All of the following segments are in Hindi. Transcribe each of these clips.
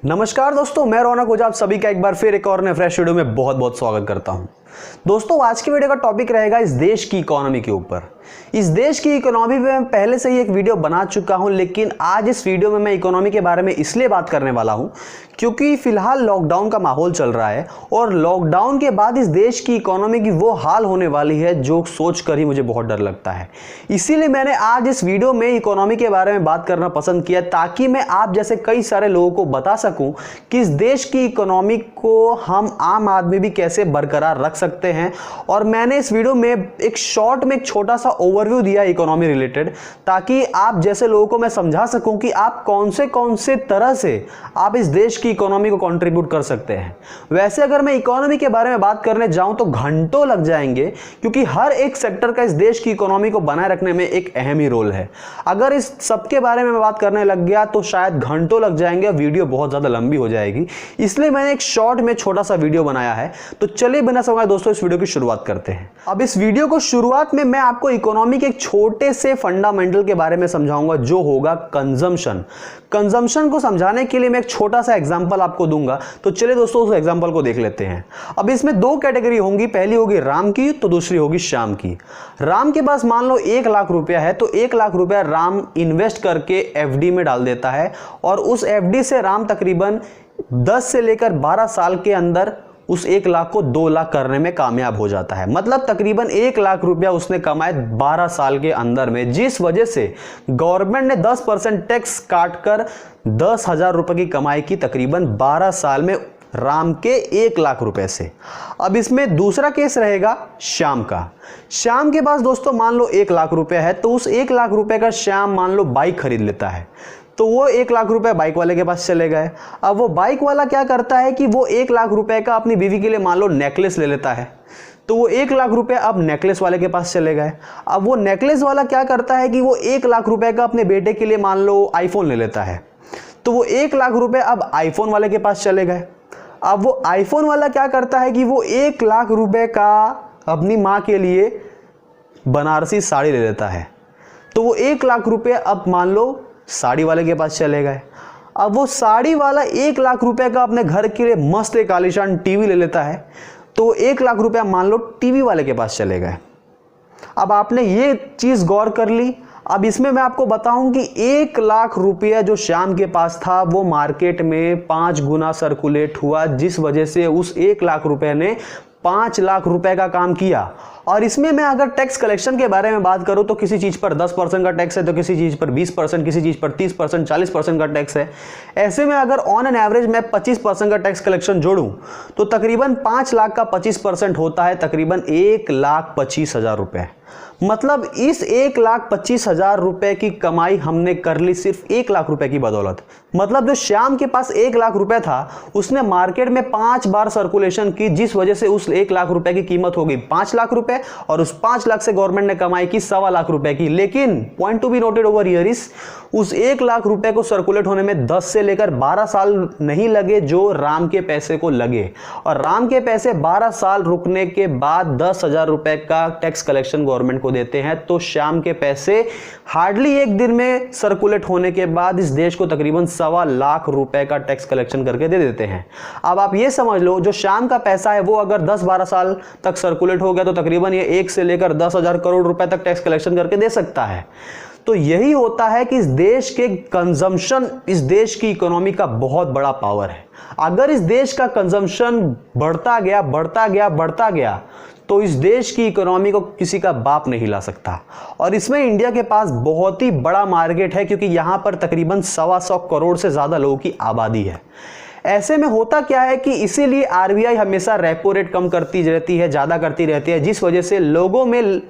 नमस्कार दोस्तों, मैं रौनक ओझा आप सभी का एक बार फिर एक और नए फ्रेश वीडियो में बहुत बहुत स्वागत करता हूं। दोस्तों, आज की वीडियो का टॉपिक रहेगा इस देश की इकोनॉमी के ऊपर। इस देश की इकोनॉमी पे मैं पहले से ही एक वीडियो बना चुका हूं, लेकिन आज इस वीडियो में मैं इकोनॉमी के बारे में इसलिए बात करने वाला हूं क्योंकि फिलहाल लॉकडाउन का माहौल चल रहा है और लॉकडाउन के बाद इस देश की इकोनॉमी की वो हाल होने वाली है जो सोच कर ही मुझे बहुत डर लगता है। इसीलिए मैंने आज इस वीडियो में इकोनॉमी के बारे में बात करना पसंद किया, ताकि मैं आप जैसे कई सारे लोगों को बता सकूं कि इस देश की इकोनॉमी को हम आम आदमी भी कैसे बरकरार रख सकते हैं। और मैंने इस वीडियो में एक शॉर्ट में एक छोटा सा ओवरव्यू दिया इकोनॉमी रिलेटेड, ताकि आप जैसे लोगों को मैं समझा सकूं कि आप कौन से तरह से आप इस देश की इकोनॉमी को कंट्रीब्यूट कर सकते हैं। वैसे अगर मैं इकोनॉमी के बारे में बात करने जाऊं तो घंटों लग जाएंगे, क्योंकि हर एक सेक्टर का इस देश की इकोनॉमी को बनाए रखने में एक अहम ही रोल है। अगर इस सबके बारे में मैं बात करने लग गया तो शायद घंटों लग जाएंगे और वीडियो बहुत ज्यादा लंबी हो जाएगी। इसलिए मैंने एक शॉर्ट में छोटा सा वीडियो बनाया है। तो चलिए बिना समय दोस्तों इस वीडियो की शुरुआत करते हैं। अब इस वीडियो को शुरुआत में मैं आपको इकोनॉमी के एक छोटे से फंडामेंटल के बारे में समझाऊंगा, जो होगा कंजम्पशन। कंजम्पशन को समझाने के लिए मैं एक छोटा सा एग्जांपल आपको दूंगा। तो चलिए दोस्तों उस एग्जांपल को देख लेते हैं। अब इसमें दो कैटेगरी होंगी, पहली होगी राम की तो दूसरी होगी श्याम की। राम के पास मान लो 1 लाख रुपया है, तो 1 लाख रुपया राम इन्वेस्ट करके एफडी में डाल देता है और उस एफडी से राम तकरीबन 10 से लेकर 12 साल के अंदर उस 1 लाख को 2 लाख करने में कामयाब हो जाता है। मतलब तकरीबन 1 लाख रुपया उसने कमाए 12 साल के अंदर में, जिस वजह से गवर्नमेंट ने 10% टैक्स काटकर 10,000 रुपए की कमाई की तकरीबन 12 साल में राम के 1 लाख रुपए से। अब इसमें दूसरा केस रहेगा श्याम का। श्याम के पास दोस्तों मान लो 1 लाख रुपया है, तो उस 1 लाख रुपए का श्याम मान लो बाइक खरीद लेता है। तो वो 1 लाख रुपए बाइक वाले के पास चले गए। अब वो बाइक वाला क्या करता है कि वो 1 लाख रुपए का अपनी बीवी के लिए मान लो नेकलेस ले लेता है। तो वो 1 लाख रुपए अब नेकलेस वाले के पास चले गए। अब वो नेकलेस वाला क्या करता है कि वो 1 लाख रुपए का अपने बेटे के लिए मान लो आईफोन ले लेता है। तो वो 1 लाख रुपए अब आईफोन वाले के पास चले गए। अब वो आईफोन वाला क्या करता है कि वो 1 लाख रुपए का अपनी माँ के लिए बनारसी साड़ी ले लेता है। तो वो 1 लाख रुपए अब मान लो साड़ी वाले के पास चले गए। अब वो साड़ी वाला 1 लाख रुपए का अपने घर के लिए मस्त एक आलीशान टीवी ले लेता है। तो 1 लाख रुपया मान लो टीवी वाले के पास चले गए। अब आपने ये चीज गौर कर ली। अब इसमें मैं आपको बताऊं कि 1 लाख रुपया जो श्याम के पास था वो मार्केट में 5 गुना सर्कुलेट हुआ, जिस वजह से उस 1 लाख रुपए ने 5 लाख रुपए का काम किया। और इसमें मैं अगर टैक्स कलेक्शन के बारे में बात करूं तो किसी चीज पर 10% का टैक्स है, तो किसी चीज पर 20%, किसी चीज पर 30%, 40% का टैक्स है। ऐसे में अगर ऑन एन एवरेज मैं 25% का टैक्स कलेक्शन जोड़ूं तो तकरीबन 5 लाख का 25% होता है तकरीबन 1,25,000 रुपए। मतलब इस 1,25,000 रुपए की कमाई हमने कर ली सिर्फ 1 लाख रुपए की बदौलत। मतलब जो श्याम के पास 1 लाख रुपए था उसने मार्केट में 5 बार सर्कुलेशन की, जिस वजह से उस 1 लाख रुपए की कीमत हो गई 5 लाख रुपए और उस 5 लाख से गवर्नमेंट ने कमाई की 1.25 लाख रुपए की। लेकिन point to be noted over here is उस 1 लाख रुपए को सर्कुलेट होने में 10 से लेकर 12 साल नहीं लगे जो राम के पैसे को लगे, और राम के पैसे 12 साल रुकने के बाद 10,000 रुपए का टैक्स कलेक्शन गवर्नमेंट को देते हैं। तो श्याम के पैसे हार्डली 1 दिन में सर्कुलेट होने के बाद इस देश को तकरीबन 1.25 लाख रुपए का टैक्स कलेक्शन करके दे देते हैं। अब आप ये समझ लो जो श्याम का पैसा है वो अगर 10-12 साल तक सर्कुलेट हो गया तो तकरीबन ये 1 से लेकर 10,000 करोड़ रुपए तक टैक्स कलेक्शन करके दे सकता है। तो यही होता है कि इस देश के कंजम्पशन इस देश की इकोनॉमी का बहुत बड़ा पावर है। अगर इस देश का कंजम्पशन बढ़ता गया तो इस देश की इकोनॉमी को किसी का बाप नहीं हिला सकता। और इसमें इंडिया के पास बहुत ही बड़ा मार्केट है, क्योंकि यहां पर तकरीबन 125 करोड़ से ज्यादा लोगों की आबादी है। ऐसे में होता क्या है कि इसीलिए आरबीआई हमेशा रेपो रेट कम करती रहती है, ज्यादा करती रहती है, जिस वजह से लोगों में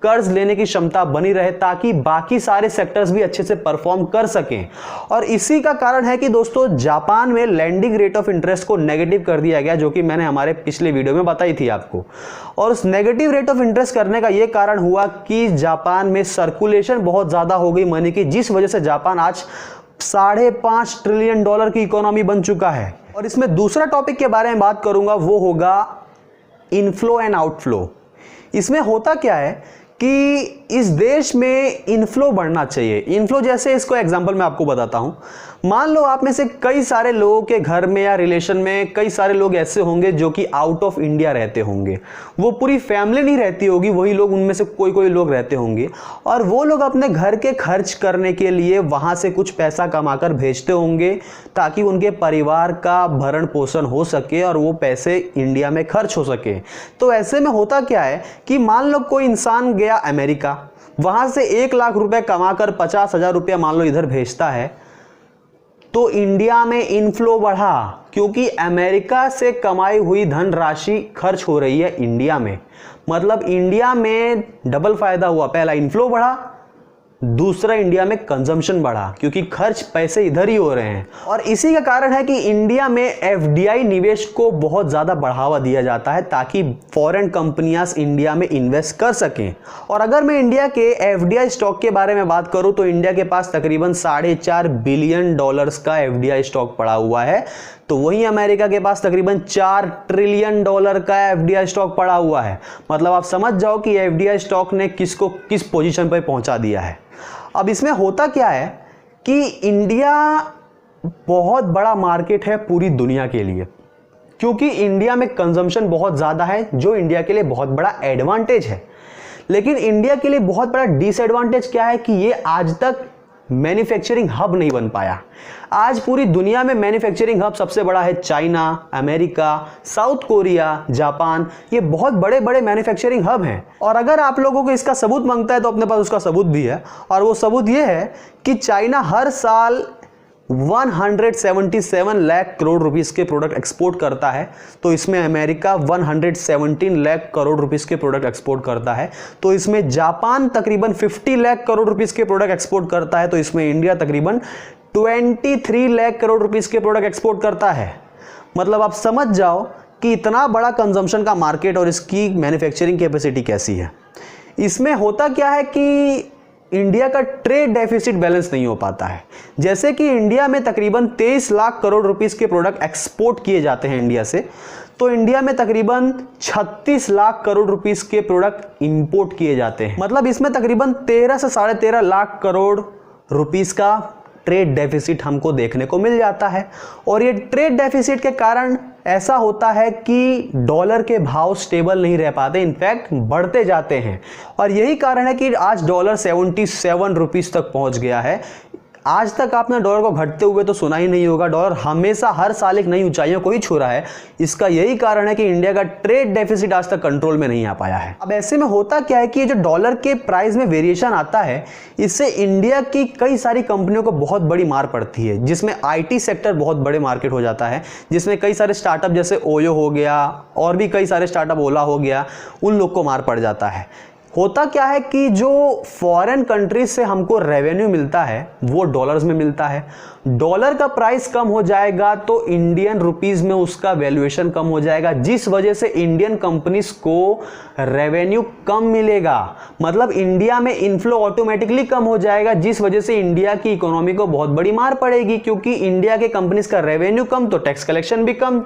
कर्ज लेने की क्षमता बनी रहे, ताकि बाकी सारे सेक्टर्स भी अच्छे से परफॉर्म कर सकें। और इसी का कारण है कि दोस्तों जापान में लैंडिंग रेट ऑफ इंटरेस्ट को नेगेटिव कर दिया गया, जो कि मैंने हमारे पिछले वीडियो में बताई थी आपको। और उस नेगेटिव रेट ऑफ इंटरेस्ट करने का यह कारण हुआ कि जापान में सर्कुलेशन बहुत ज्यादा हो गई मनी की, जिस वजह से जापान आज $5.5 ट्रिलियन की इकोनॉमी बन चुका है। और इसमें दूसरा टॉपिक के बारे में बात करूंगा, वो होगा इनफ्लो एंड आउटफ्लो। इसमें होता क्या है कि इस देश में इनफ्लो बढ़ना चाहिए। इनफ्लो जैसे इसको एग्जांपल मैं आपको बताता हूं। मान लो आप में से कई सारे लोगों के घर में या रिलेशन में कई सारे लोग ऐसे होंगे जो कि आउट ऑफ इंडिया रहते होंगे। वो पूरी फैमिली नहीं रहती होगी, वही लोग उनमें से कोई कोई लोग रहते होंगे और वो लोग अपने घर के खर्च करने के लिए वहां से कुछ पैसा कमाकर भेजते होंगे ताकि उनके परिवार का भरण पोषण हो सके और वो पैसे इंडिया में खर्च हो सके। तो ऐसे में होता क्या है कि मान लो कोई इंसान गया अमेरिका, वहां से 1 लाख रुपए कमाकर 50,000 रुपया मान लो इधर भेजता है, तो इंडिया में इनफ्लो बढ़ा क्योंकि अमेरिका से कमाई हुई धनराशि खर्च हो रही है इंडिया में। मतलब इंडिया में डबल फायदा हुआ, पहला इनफ्लो बढ़ा, दूसरा इंडिया में कंजम्पशन बढ़ा क्योंकि खर्च पैसे इधर ही हो रहे हैं। और इसी का कारण है कि इंडिया में एफडीआई निवेश को बहुत ज़्यादा बढ़ावा दिया जाता है ताकि फॉरेन कंपनियां इंडिया में इन्वेस्ट कर सकें। और अगर मैं इंडिया के एफडीआई स्टॉक के बारे में बात करूं तो इंडिया के पास तकरीबन $4.5 बिलियन का एफडीआई स्टॉक पड़ा हुआ है, तो वहीं अमेरिका के पास तकरीबन $4 ट्रिलियन का एफडीआई स्टॉक पड़ा हुआ है। मतलब आप समझ जाओ कि एफडीआई स्टॉक ने किसको किस पोजीशन पर पहुंचा दिया है। अब इसमें होता क्या है कि इंडिया बहुत बड़ा मार्केट है पूरी दुनिया के लिए, क्योंकि इंडिया में कंजम्पशन बहुत ज़्यादा है जो इंडिया के लिए बहुत बड़ा एडवांटेज है। लेकिन इंडिया के लिए बहुत बड़ा डिसएडवांटेज क्या है कि ये आज तक मैन्युफैक्चरिंग हब नहीं बन पाया। आज पूरी दुनिया में मैन्युफैक्चरिंग हब सबसे बड़ा है China, America, south Korea, Japan, ये बहुत बड़े बड़े मैन्युफैक्चरिंग हब हैं। और अगर आप लोगों को इसका सबूत मांगता है तो अपने पास उसका सबूत भी है, और वो सबूत ये है कि चाइना हर साल 177 लाख करोड़ रुपीस के प्रोडक्ट एक्सपोर्ट करता है, तो इसमें अमेरिका 117 लाख करोड़ रुपीस के प्रोडक्ट एक्सपोर्ट करता है, तो इसमें जापान तकरीबन 50 लाख करोड़ रुपीस के प्रोडक्ट एक्सपोर्ट करता है, तो इसमें इंडिया तकरीबन 23 लाख करोड़ रुपीस के प्रोडक्ट एक्सपोर्ट करता है। मतलब आप समझ जाओ कि इतना बड़ा कंजम्पशन का मार्केट और इसकी मैन्युफैक्चरिंग कैपेसिटी कैसी है। इसमें होता क्या है कि इंडिया का ट्रेड डेफिसिट बैलेंस नहीं हो पाता है। जैसे कि इंडिया में तकरीबन 23 लाख करोड़ रुपीस के प्रोडक्ट एक्सपोर्ट किए जाते हैं इंडिया से, तो इंडिया में तकरीबन 36 लाख करोड़ रुपीस के प्रोडक्ट इंपोर्ट किए जाते हैं। मतलब इसमें तकरीबन 13 से 13.5 लाख करोड़ रुपीस का ट्रेड डेफिसिट हमको देखने को मिल जाता है। और ये ट्रेड डेफिसिट के कारण ऐसा होता है कि डॉलर के भाव स्टेबल नहीं रह पाते, इनफैक्ट बढ़ते जाते हैं। और यही कारण है कि आज डॉलर 77 रुपीस तक पहुंच गया है। आज तक आपने डॉलर को घटते हुए तो सुना ही नहीं होगा, डॉलर हमेशा हर साल एक नई ऊंचाइयों को ही छू रहा है। इसका यही कारण है कि इंडिया का ट्रेड डेफिसिट आज तक कंट्रोल में नहीं आ पाया है। अब ऐसे में होता क्या है कि ये जो डॉलर के प्राइस में वेरिएशन आता है, इससे इंडिया की कई सारी कंपनियों को बहुत बड़ी मार पड़ती है, जिसमें आईटी सेक्टर बहुत बड़े मार्केट हो जाता है, जिसमें कई सारे स्टार्टअप जैसे ओयो हो गया और भी कई सारे स्टार्टअप ओला हो गया, उन लोग को मार पड़ जाता है। होता क्या है कि जो फॉरेन कंट्रीज से हमको रेवेन्यू मिलता है वो डॉलर्स में मिलता है। डॉलर का प्राइस कम हो जाएगा तो इंडियन रुपीस में उसका वैल्यूएशन कम हो जाएगा, जिस वजह से इंडियन कंपनीज को रेवेन्यू कम मिलेगा। मतलब इंडिया में इनफ्लो ऑटोमेटिकली कम हो जाएगा, जिस वजह से इंडिया की इकोनॉमी को बहुत बड़ी मार पड़ेगी, क्योंकि इंडिया के कंपनीज का रेवेन्यू कम तो टैक्स कलेक्शन भी कम,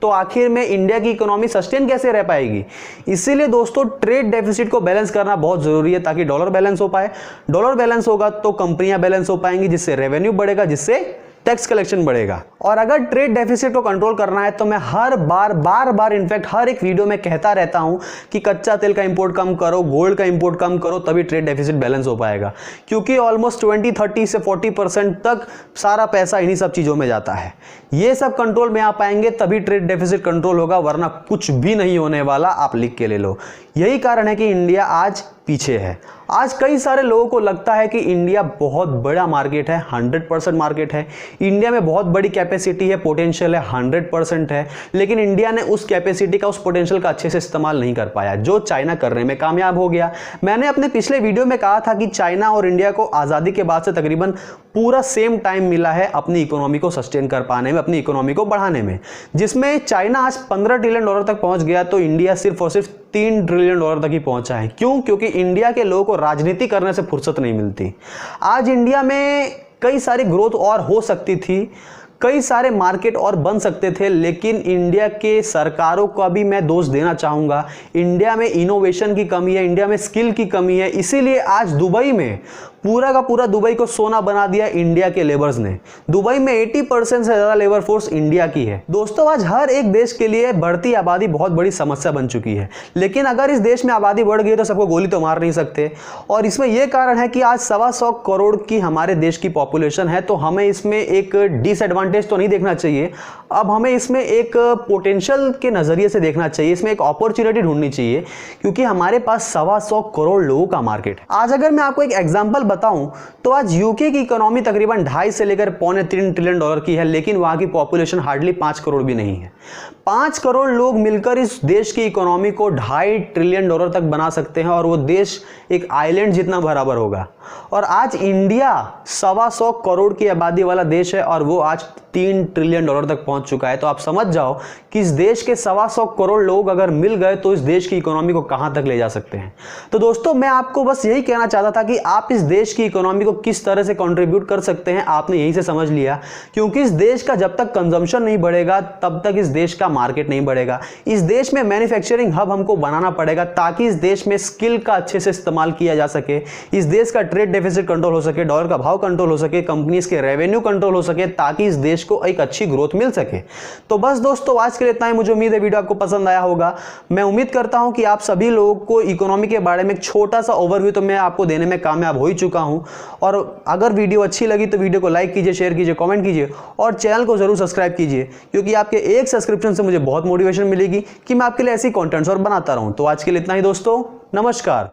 तो आखिर में इंडिया की इकोनॉमी सस्टेन कैसे रह पाएगी। इसीलिए दोस्तों ट्रेड डेफिसिट को बैलेंस करना बहुत जरूरी है ताकि डॉलर बैलेंस हो पाए। डॉलर बैलेंस होगा तो कंपनियां बैलेंस हो पाएंगी, जिससे रेवेन्यू बढ़ेगा, जिससे टैक्स कलेक्शन बढ़ेगा। और अगर ट्रेड डेफिसिट को कंट्रोल करना है तो मैं हर बार इनफैक्ट हर एक वीडियो में कहता रहता हूं कि कच्चा तेल का इंपोर्ट कम करो, गोल्ड का इंपोर्ट कम करो, तभी ट्रेड डेफिसिट बैलेंस हो पाएगा। क्योंकि ऑलमोस्ट 20-30 से 40% तक सारा पैसा इन्हीं सब चीजों में जाता है। ये सब कंट्रोल में आ पाएंगे तभी ट्रेड डेफिसिट कंट्रोल होगा, वरना कुछ भी नहीं होने वाला। आप लिख के ले लो। यही कारण है कि इंडिया आज पीछे है। आज कई सारे लोगों को लगता है कि इंडिया बहुत बड़ा मार्केट है, 100% मार्केट है, इंडिया में बहुत बड़ी कैपेसिटी है, पोटेंशियल है, 100% है, लेकिन इंडिया ने उस कैपेसिटी का, उस पोटेंशियल का अच्छे से इस्तेमाल नहीं कर पाया, जो चाइना करने में कामयाब हो गया। मैंने अपने पिछले वीडियो में कहा था कि चाइना और इंडिया को आज़ादी के बाद से तकरीबन पूरा सेम टाइम मिला है अपनी इकोनॉमी को सस्टेन कर पाने में, अपनी इकोनॉमी को बढ़ाने में, जिसमें चाइना आज $15 ट्रिलियन तक पहुंच गया, तो इंडिया सिर्फ और सिर्फ $3 ट्रिलियन तक ही पहुंचा है। क्यों? क्योंकि इंडिया के लोगों को राजनीति करने से फुर्सत नहीं मिलती। आज इंडिया में कई सारी ग्रोथ और हो सकती थी, कई सारे मार्केट और बन सकते थे, लेकिन इंडिया के सरकारों का भी मैं दोष देना चाहूँगा। इंडिया में इनोवेशन की कमी है, इंडिया में स्किल की कमी है, इसीलिए आज दुबई में पूरा का पूरा दुबई को सोना बना दिया इंडिया के लेबर्स ने। दुबई में 80% से ज्यादा लेबर फोर्स इंडिया की है। दोस्तों आज हर एक देश के लिए बढ़ती आबादी बहुत बड़ी समस्या बन चुकी है, लेकिन अगर इस देश में आबादी बढ़ गई तो सबको गोली तो मार नहीं सकते। और इसमें यह कारण है कि आज 125 करोड़ की हमारे देश की पॉपुलेशन है, तो हमें इसमें एक डिसएडवांटेज तो नहीं देखना चाहिए। अब हमें इसमें एक पोटेंशियल के नजरिए से देखना चाहिए, इसमें एक अपॉर्चुनिटी ढूंढनी चाहिए, क्योंकि हमारे पास 125 करोड़ लोगों का मार्केट है। आज अगर मैं आपको एक एग्जांपल बताऊं तो आज यूके की इकोनॉमी तकरीबन 2.5 से लेकर $3 ट्रिलियन की है, लेकिन वहां की पॉपुलेशन हार्डली 5 करोड़ भी नहीं है। 5 करोड़ लोग मिलकर इस देश की इकोनॉमी को $2.5 ट्रिलियन तक बना सकते हैं और वो देश एक आइलैंड जितना बराबर होगा। और आज इंडिया 125 करोड़ की आबादी वाला देश है और वो आज $3 ट्रिलियन तक पहुंच चुका है। तो आप समझ जाओ कि इस देश के 125 करोड़ लोग अगर मिल गए तो इस देश की इकोनॉमी को कहां तक ले जा सकते हैं। तो दोस्तों मैं आपको बस यही कहना चाहता था कि आप इस देश की इकोनॉमी को किस तरह से कंट्रीब्यूट कर सकते हैं, आपने यही से समझ लिया। क्योंकि इस देश का जब तक कंजम्पशन नहीं बढ़ेगा तब तक इस देश का मार्केट नहीं बढ़ेगा। इस देश में मैन्युफैक्चरिंग हब हमको बनाना पड़ेगा ताकि इस देश में स्किल का अच्छे से इस्तेमाल किया जा सके, इस देश का ट्रेड डेफिसिट कंट्रोल हो सके, डॉलर का भाव कंट्रोल हो सके, कंपनीज के रेवेन्यू कंट्रोल हो सके, ताकि इस देश को एक अच्छी ग्रोथ मिल सके। तो बस दोस्तों आज के लिए इतना ही। मुझे उम्मीद है वीडियो आपको पसंद आया होगा। मैं उम्मीद करता हूं कि आप सभी लोगों को इकोनॉमी के बारे में एक छोटा सा ओवरव्यू तो मैं आपको देने में कामयाब हो ही चुका हूं। और अगर वीडियो अच्छी लगी तो वीडियो को लाइक कीजिए, शेयर कीजिए, कमेंट कीजिए और चैनल को जरूर सब्सक्राइब कीजिए, क्योंकि आपके एक सब्सक्रिप्शन से मुझे बहुत मोटिवेशन मिलेगी कि मैं आपके लिए ऐसी कंटेंट्स और बनाता रहूं। तो आज के लिए इतना ही दोस्तों, नमस्कार।